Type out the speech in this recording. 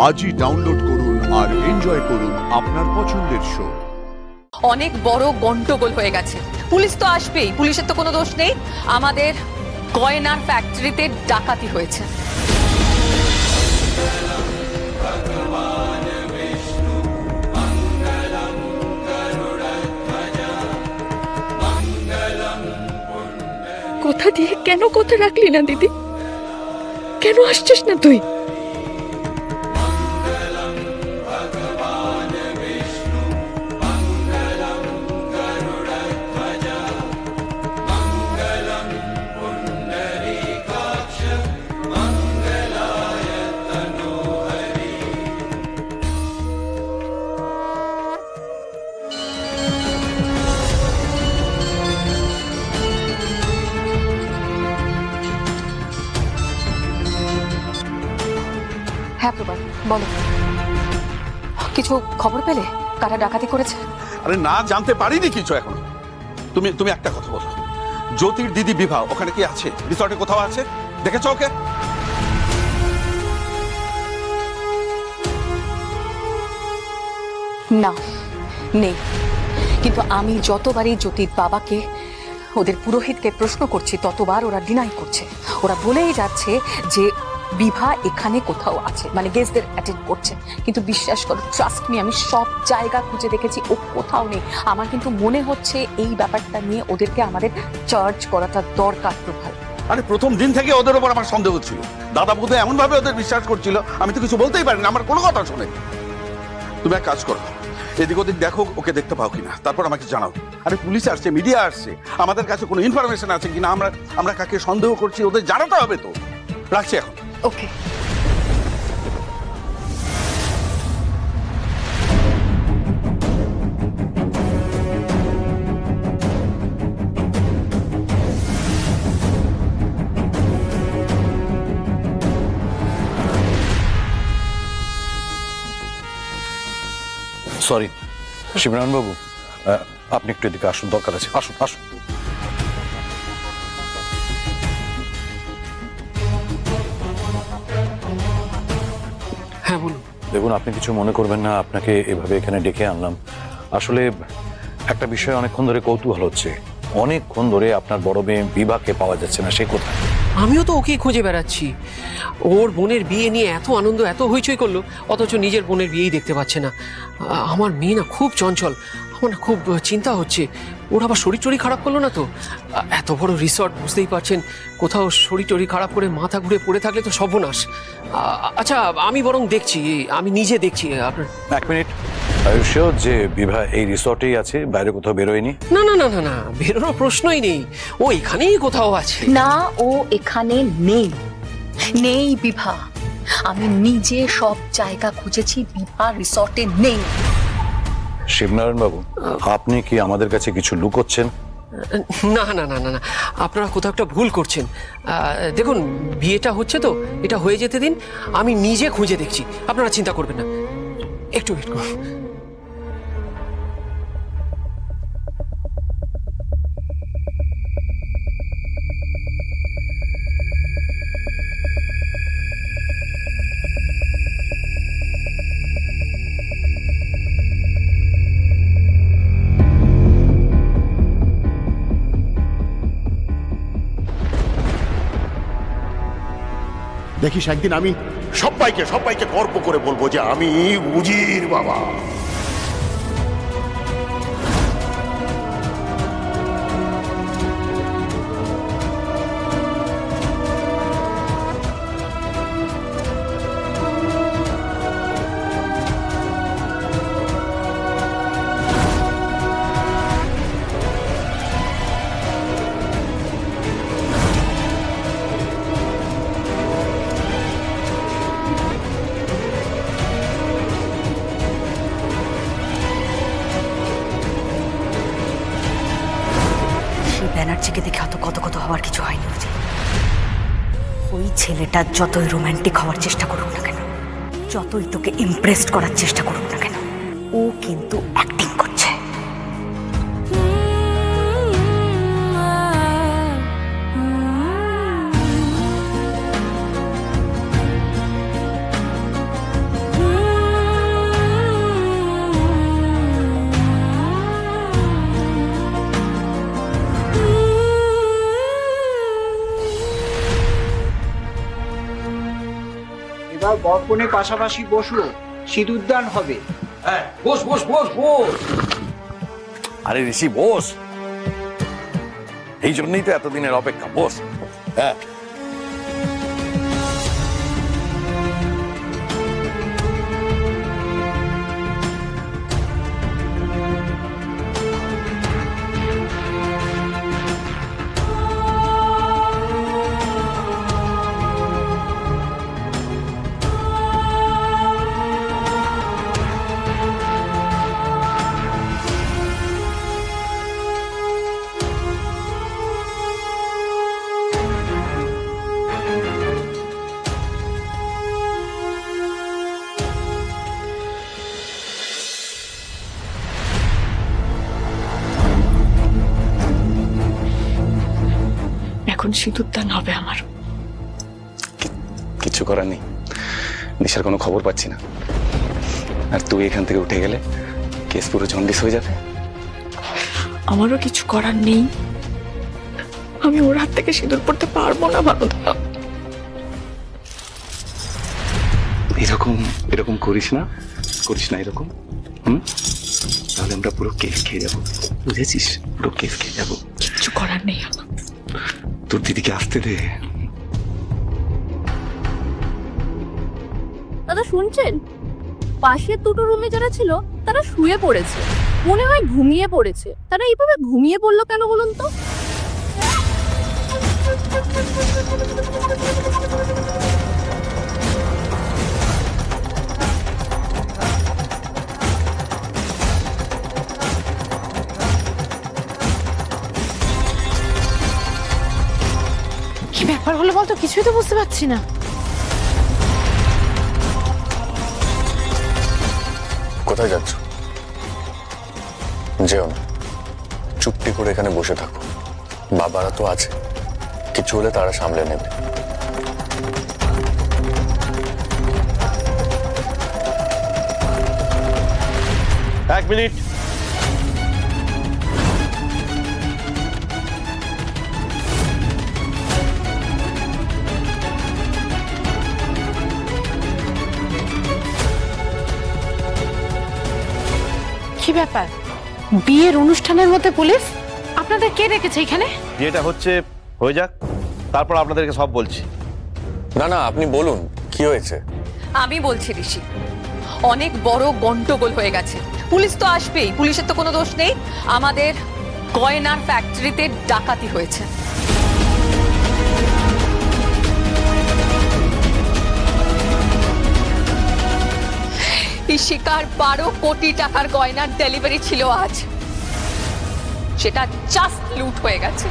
আজই ডাউনলোড করুন আর এনজয় করুন আপনার পছন্দের শো। অনেক বড় গন্ডগোল হয়ে গেছে, পুলিশ তো আসবেই, পুলিশের তো কোনো দোষ নেই। আমাদের গয়নার ফ্যাক্টরিতে ডাকাতি হয়েছে। কথা দিয়ে কেন কথা রাখলি না দিদি? কেন আসছিস না তুই? হ্যাঁ প্রভাত, বলো, কিছু খবর পেলে কারা ডাকাতি করেছে? আরে না, জানতে পারিনি কিছু এখনো। তুমি একটা কথা বলো, জ্যোতির দিদি বিভা ওখানে কি আছে? রিসর্টে কোথাও আছে? দেখেছো ওকে? না, নেই। কিন্তু আমি যতবারই জ্যোতির বাবাকে, ওদের পুরোহিতকে প্রশ্ন করছি, ততবার ওরা ডিনাই করছে। ওরা বলেই যাচ্ছে যে বিভা এখানে কোথাও আছে, মানে গেস্টদের অ্যাটেন্ড করছে। কিন্তু বিশ্বাস করো, ট্রাস্ট মি, আমি সব জায়গা খুঁজে দেখেছি, ও কোথাও নেই। আমার কিন্তু মনে হচ্ছে এই ব্যাপারটা নিয়ে ওদেরকে আমাদের চার্জ করাটা দরকার প্রভাত। আরে প্রথম দিন থেকে ওদের উপর আমার সন্দেহ ছিল। দাদা বোধহয় এমন ভাবে ওদের বিশ্বাস করছিল, আমি তো কিছু বলতেই পারি না, আমার কোনো কথা শুনে। তুমি এক কাজ করো, এদিক ওদিক দেখো, ওকে দেখতে পাও কিনা, তারপর আমাকে জানাও। আরে পুলিশ আসছে, মিডিয়া আসছে, আমাদের কাছে কোনো ইনফরমেশন আছে কিনা, আমরা কাকে সন্দেহ করছি ওদের জানাতে হবে তো। রাখছি এখন। ওকে। সরি শিবনারায়ণ বাবু, আপনি একটু এদিকে আসুন, দরকার আছে। আসুন আসুন। হ্যাঁ বলুন। দেখুন, আপনি কিছু মনে করবেন না, আপনাকে এভাবে এখানে ডেকে আনলাম। আসলে একটা বিষয় অনেকক্ষণ ধরে কৌতূহল হচ্ছে। অনেকক্ষণ ধরে আপনার বড় মেয়ে বিভাকে পাওয়া যাচ্ছে না, সে কোথায়? আমিও তো ওকেই খুঁজে বেড়াচ্ছি। ওর বোনের বিয়ে নিয়ে এত আনন্দ, এত হইচই করলো, অথচ নিজের বোনের বিয়েই দেখতে পাচ্ছে না। আমার মেয়ে না খুব চঞ্চল, আমার না খুব চিন্তা হচ্ছে। ওর আবার শরীর টরীর খারাপ করলো না তো? এত বড় রিসর্ট, বুঝতেই পারছেন, কোথাও শরীর টরীর খারাপ করে মাথা ঘুরে পড়ে থাকলে তো সর্বনাশ। আচ্ছা, আমি বরং দেখছি, আমি নিজে দেখছি। আপনার এক মিনিট, শিওর যে বিভা এই রিসর্টেই আছে, বাইরে কোথাও বেরোয়নি? না না না না না, বেরোনোর প্রশ্নই নেই, ও এখানেই কোথাও আছে। না, ও এখানে নেই, নেই বিভা। আমি নিজে সব জায়গা খুঁজেছি, বিভা রিসর্টে নেই। শিবনারায়ণ বাবু, আপনি কি আমাদের কাছে কিছু লুকোচ্ছেন? না না না না না, আপনারা কোথাও একটা ভুল করছেন। দেখুন, বিয়েটা হচ্ছে তো, এটা হয়ে যেতে দিন, আমি নিজে খুঁজে দেখছি, আপনারা চিন্তা করবেন না, একটু ওয়েট করুন। দেখিস, একদিন আমি সবাইকে গর্ব করে বলবো যে আমি উজির বাবা। ব্যানার্জিকে দেখে হয়তো কত হওয়ার কিছু হয়নি। ওই ছেলেটা যতই রোমান্টিক হওয়ার চেষ্টা করুক না কেন, যতই তোকে ইমপ্রেস করার চেষ্টা করুক না কেন, ও কিন্তু অ্যাক্টিং করছে। বরকনে পাশাপাশি বসলো, সিঁদুরদান হবে। হ্যাঁ, বস বস বস বস। আরে ঋষি বস, এই জন্যই তো এতদিনের অপেক্ষা। বস। হ্যাঁ, এখন সিঁদুরদান হবে আমার। কিছু করার নেই, নিশার কোনো খবর পাচ্ছি না। আর তুই এখান থেকে উঠে গেলে কেস পুরো জন্ডিস হয়ে যাবে। আমারও কিছু করার নেই, আমি ওর হাত থেকে সিঁদুর পড়তে পারবো না ভানুদা। এরকম এরকম করিস না এরকম। তাহলে আমরা পুরো কেস খেয়ে যাবো, বুঝেছিস? পুরো কেস খেয়ে যাবো। কিছু করার নেই আমার। তোর দিদিকে আসতে দে। দাদা শুনছেন? পাশের দুটো রুমে যারা ছিল তারা শুয়ে পড়েছে, মনে হয় ঘুমিয়ে পড়েছে। তারা এইভাবে ঘুমিয়ে পড়লো কেন বলুন তো? কি ব্যাপার হলো বলতো? কিছুই তো বুঝতে পারছি না। কোথায় যাচ্ছ? যেও না, চুপটি করে এখানে বসে থাকো। বাবারা তো আছে, কিছু হলে তারা সামলে নেবে। এক মিনিট। কি ব্যাপার? বিয়ের অনুষ্ঠানের মধ্যে পুলিশ? আপনাদের কে রেখেছে এখানে? বিয়েটা হচ্ছে, হয়ে যাক, তারপর আপনাদেরকে সব বলছি। না না, আপনি বলুন কি হয়েছে। আমি বলছি ঋষি, অনেক বড় গন্ডগোল হয়ে গেছে। পুলিশ তো আসবেই, পুলিশের তো কোনো দোষ নেই। আমাদের গয়নার ফ্যাক্টরিতে ডাকাতি হয়েছে। শিকার 12 কোটি টাকার গয়নার ডেলিভারি ছিল আজ, সেটা জাস্ট লুট হয়ে গেছে।